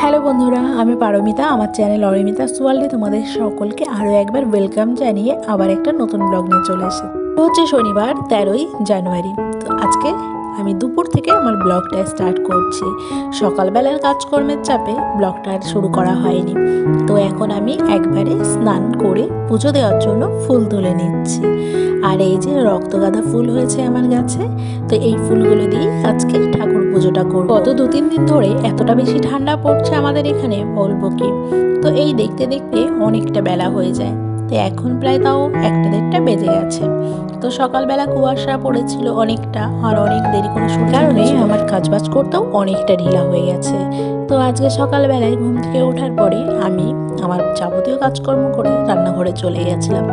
Hello বন্ধুরা, আমি পারমিতা। আমার চ্যানেল অরিমিতাস ওয়ার্ল্ডে তোমাদের সকলকে আরও একবার ওয়েলকাম জানিয়ে আবার একটা নতুন ব্লগ নিয়ে চলে এসেছি। হচ্ছে শনিবার 13ই জানুয়ারি। তো আজকে আমি দুপুর থেকে আমার ব্লগটা স্টার্ট করছি। সকালবেলার কাজকর্মের চাপে ব্লগটা আর শুরু করা হয়নি। তো এখন আমি একবারে স্নান করে পুজো দেওয়ার জন্য ফুল তুলে নিচ্ছি। আর এই যে রক্তগাঁদা ফুল হয়েছে আমার গাছে, তো এই ফুলগুলো দিয়ে আজকে ঠাকুর পুজোটা করব। গত 2-3 দিন ধরে এতটা বেশি ঠান্ডা পড়ছে আমাদের এখানে, বলবো কি। তো এই দেখতে দেখতে অনেকটা বেলা হয়ে যায়। তো এখন প্রায় তাও 1-1:30 বেজে গেছে। তো সকালবেলা কুয়াশা পড়েছিল অনেকটা, আর অনেক দেরি করে শুরু কারণে আমার কাজবাজ করতেও অনেকটা ঢিলা হয়ে গেছে। তো আজকে সকালবেলায় ঘুম থেকে ওঠার পরে আমি আমার যাবতীয় কাজকর্ম করে রান্নাঘরে চলে গেছিলাম।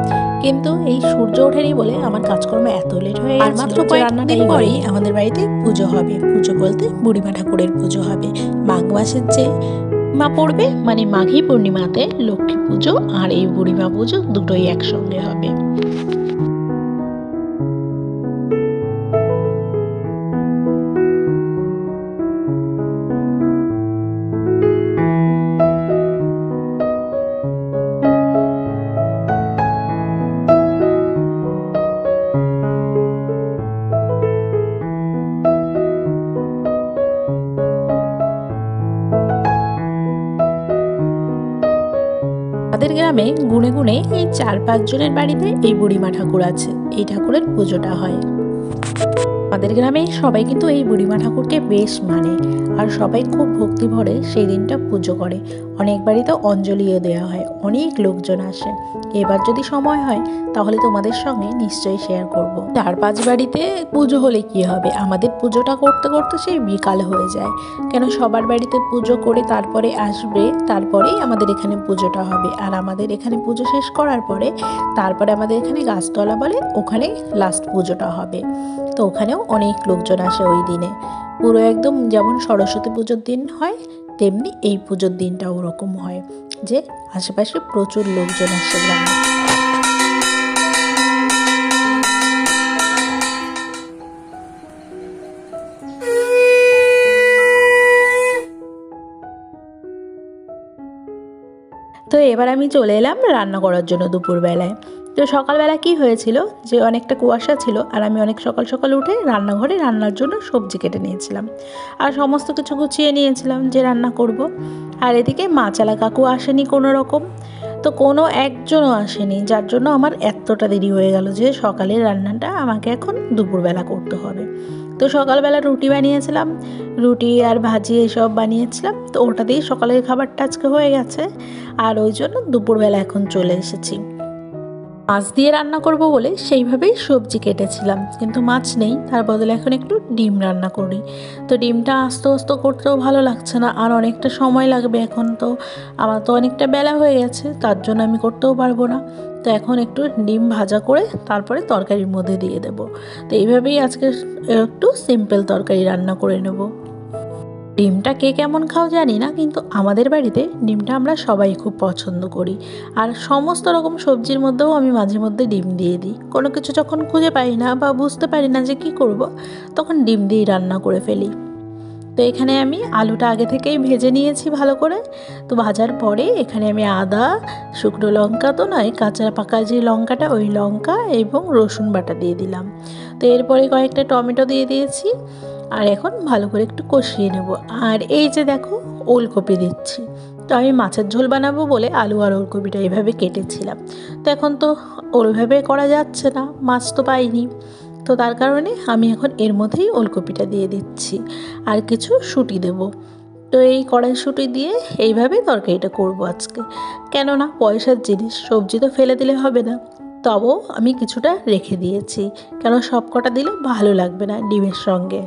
কিন্তু এই সূর্য ওঠেনি বলে আমার কাজকর্ম এত লেট হয়ে গেছে। মাত্র কয়েকদিন পরেই আমাদের বাড়িতে পুজো হবে। পুজো বলতে বুড়িমা ঠাকুরের পুজো হবে। মাঘ মাসের যে মা পড়বে, মানে মাঘী পূর্ণিমাতে লক্ষ্মী পুজো আর এই বুড়িমা পুজো দুটোই একসঙ্গে হবে। আমাদের গ্রামে গুনে গুনে এই 4-5 জনের বাড়িতে এই বুড়িমা ঠাকুর আছে। এই ঠাকুরের পুজোটা হয়। আমাদের গ্রামে সবাই কিন্তু এই বুড়িমা ঠাকুরকে বেশ মানে, আর সবাই খুব ভক্তি ভরে সেই দিনটা পুজো করে। অনেক বাড়িতে অঞ্জলিও দেওয়া হয়, অনেক লোকজন আসে। এবার যদি সময় হয় তাহলে তোমাদের সঙ্গে নিশ্চয়ই শেয়ার করব। 4-5 বাড়িতে পুজো হলে কি হবে, আমাদের পুজোটা করতে করতে সেই বিকাল হয়ে যায়। কেন সবার বাড়িতে পুজো করে তারপরে আসবে, তারপরেই আমাদের এখানে পুজোটা হবে। আর আমাদের এখানে পুজো শেষ করার পরে তারপরে আমাদের এখানে গাছতলা বলে, ওখানে লাস্ট পুজোটা হবে। তো ওখানেও অনেক লোকজন আসে ওই দিনে। পুরো একদম যেমন সরস্বতী পুজোর দিন হয় তেমনি এই পুজোর দিনটা ওরকম হয়, যে আশেপাশে প্রচুর লোকজন আসে গ্রামে। তো এবার আমি চলে এলাম রান্না করার জন্য দুপুরবেলায়। তো সকালবেলা কি হয়েছিল, যে অনেকটা কুয়াশা ছিল, আর আমি অনেক সকাল সকাল উঠে রান্নাঘরে রান্নার জন্য সবজি কেটে নিয়েছিলাম আর সমস্ত কিছু গুছিয়ে নিয়েছিলাম যে রান্না করব। আর এদিকে মাচালা কাকু আসেনি কোনো রকম, তো কোনো একজনও আসেনি, যার জন্য আমার এতটা দেরি হয়ে গেল যে সকালের রান্নাটা আমাকে এখন দুপুরবেলা করতে হবে। তো সকালবেলা রুটি বানিয়েছিলাম, রুটি আর ভাজি এসব বানিয়েছিলাম। তো ওটা দিয়েই সকালের খাবারটা আজকে হয়ে গেছে। আর ওই জন্য দুপুরবেলা এখন চলে এসেছি। মাছ দিয়ে রান্না করব বলে সেইভাবেই সবজি কেটেছিলাম, কিন্তু মাছ নেই। তার বদলে এখন একটু ডিম রান্না করি। তো ডিমটা আস্তে আস্তে করতেও ভালো লাগছে না, আর অনেকটা সময় লাগবে। এখন তো আমার তো অনেকটা বেলা হয়ে গেছে, তার জন্য আমি করতেও পারবো না। তো এখন একটু ডিম ভাজা করে তারপরে তরকারির মধ্যে দিয়ে দেব। তো এইভাবেই আজকে একটু সিম্পল তরকারি রান্না করে নেব। ডিমটা কে কেমন খাও জানি না, কিন্তু আমাদের বাড়িতে ডিমটা আমরা সবাই খুব পছন্দ করি। আর সমস্ত রকম সবজির মধ্যেও আমি মাঝে মধ্যে ডিম দিয়ে দিই। কোনো কিছু যখন খুঁজে পাই না বা বুঝতে পারি না যে কি করব, তখন ডিম দিয়েই রান্না করে ফেলি। তো এখানে আমি আলুটা আগে থেকেই ভেজে নিয়েছি ভালো করে। তো ভাজার পরে এখানে আমি আদা, শুকনো লঙ্কা তো নয়, কাঁচা পাকা যে লঙ্কাটা, ওই লঙ্কা এবং রসুন বাটা দিয়ে দিলাম। তো এরপরে কয়েকটা টমেটো দিয়ে দিয়েছি। আর এখন ভালো করে একটু কষিয়ে নেব। আর এই যে দেখো, ওলকপি দিচ্ছি। তো আমি মাছের ঝোল বানাবো বলে আলু আর ওলকপিটা এভাবে কেটেছিলাম। তো এখন তো ওইভাবে করা যাচ্ছে না, মাছ তো পাইনি। তো তার কারণে আমি এখন এর মধ্যেই ওলকপিটা দিয়ে দিচ্ছি আর কিছু শুঁটি দেব। তো এই কড়াইশুঁটি দিয়ে এইভাবে তরকারিটা করবো আজকে। কেননা পয়সার জিনিস, সবজি তো ফেলে দিলে হবে না। তবেও আমি কিছুটা রেখে দিয়েছি, কেন সব কটা দিলে ভালো লাগবে না ডিমের সঙ্গে।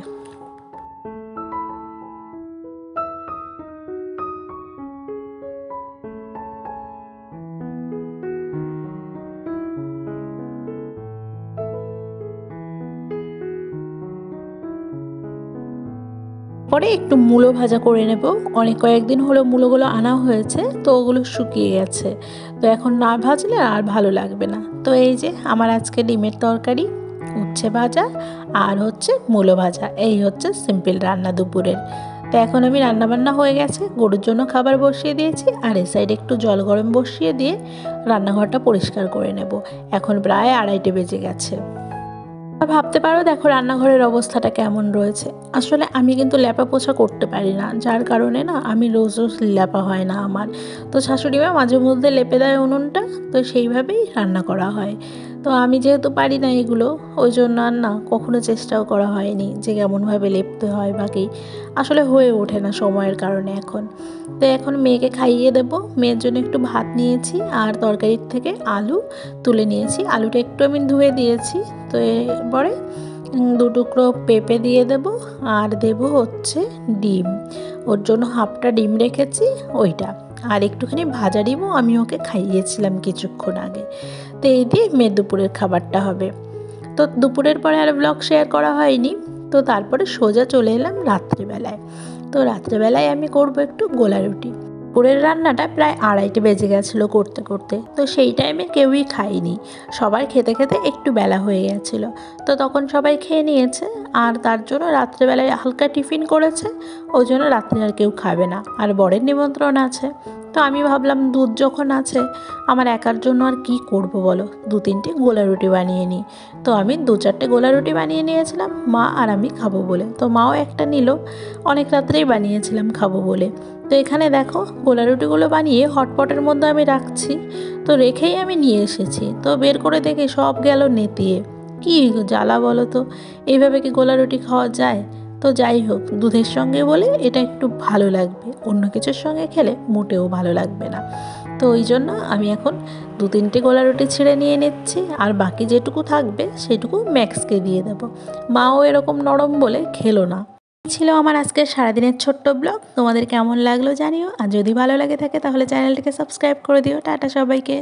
পরে একটু মূলো ভাজা করে নেব। অনেক কয়েকদিন হলো মূলোগুলো আনা হয়েছে, তো ওগুলো শুকিয়ে গেছে। তো এখন না ভাজলে আর ভালো লাগবে না। তো এই যে আমার আজকে ডিমের তরকারি, উচ্ছে ভাজা আর হচ্ছে মূলো ভাজা, এই হচ্ছে সিম্পল রান্না দুপুরের। তো এখন আমি রান্নাবান্না হয়ে গেছে, গরুর জন্য খাবার বসিয়ে দিয়েছি, আর এই সাইডে একটু জল গরম বসিয়ে দিয়ে রান্নাঘরটা পরিষ্কার করে নেব। এখন প্রায় 2:30 বেজে গেছে। ভাবতে পারো দেখো রান্নাঘরের অবস্থাটা কেমন রয়েছে। আসলে আমি কিন্তু ল্যাপা পোছা করতে পারি না, যার কারণে না আমি রোজ রোজ ল্যাপা হয় না আমার। তো শাশুড়ি মা মাঝে মধ্যে লেপে দেয় উনুনটা, তো সেইভাবেই রান্না করা হয়। তো আমি যেহেতু পারি না এগুলো, ওই জন্য আর না কখনো চেষ্টাও করা হয়নি যে কেমনভাবে লেপতে হয় বা কি। আসলে হয়ে ওঠে না সময়ের কারণে এখন। তো এখন মেয়েকে খাইয়ে দেব। মেয়ের জন্য একটু ভাত নিয়েছি, আর তরকারির থেকে আলু তুলে নিয়েছি। আলুটা একটু আমি ধুয়ে দিয়েছি। তো এরপরে 2 টুকরো পেঁপে দিয়ে দেব, আর দেব হচ্ছে ডিম। ওর জন্য হাফটা ডিম রেখেছি ওইটা, আর একটুখানি ভাজা ডিমও আমি ওকে খাইয়েছিলাম কিছুক্ষণ আগে। তো এই দিয়ে মেয়ের দুপুরের খাবারটা হবে। তো দুপুরের পরে আর ব্লগ শেয়ার করা হয়নি। তো তারপরে সোজা চলে এলাম রাত্রিবেলায়। তো রাত্রেবেলায় আমি করব একটু গোলা রুটি। দুপুরের রান্নাটা প্রায় 2:30 বেজে গেছিলো করতে করতে। তো সেই টাইমে কেউই খায়নি, সবার খেতে খেতে একটু বেলা হয়ে গেছিলো। তো তখন সবাই খেয়ে নিয়েছে, আর তার জন্য রাত্রেবেলায় হালকা টিফিন করেছে। ওই জন্য রাত্রে আর কেউ খাবে না, আর বরের নিমন্ত্রণ আছে। তো আমি ভাবলাম দুধ যখন আছে, আমার একার জন্য আর কি করব বলো, 2-3টে গোলা রুটি বানিয়ে নিই। তো আমি 2-4টে গোলা রুটি বানিয়ে নিয়েছিলাম, মা আর আমি খাবো বলে। তো মাও একটা নিল, অনেক রাত্রেই বানিয়েছিলাম খাবো বলে। তো এখানে দেখো গোলা রুটিগুলো বানিয়ে হটপটের মধ্যে আমি রাখছি। তো রেখেই আমি নিয়ে এসেছি, তো বের করে দেখে সব গেল নেতিয়ে। কি জ্বালা বলো তো, এইভাবে কি গোলা রুটি খাওয়া যায়? তো যাই হোক, দুধের সঙ্গে বলে এটা একটু ভালো লাগবে, অন্য কিছুর সঙ্গে খেলে মোটেও ভালো লাগবে না। তো ওই জন্য আমি এখন 2-3টে গোলা রুটি ছিঁড়ে নিয়ে নিচ্ছি, আর বাকি যেটুকু থাকবে সেটুকু ম্যাক্সকে দিয়ে দেবো। মাও এরকম নরম বলে খেলো না। ছিল আমার আজকের সারাদিনের ছোট্ট ব্লগ। তোমাদের কেমন লাগলো জানিও, আর যদি ভালো লাগে থাকে তাহলে চ্যানেলটিকে সাবস্ক্রাইব করে দিও। টাটা সবাইকে।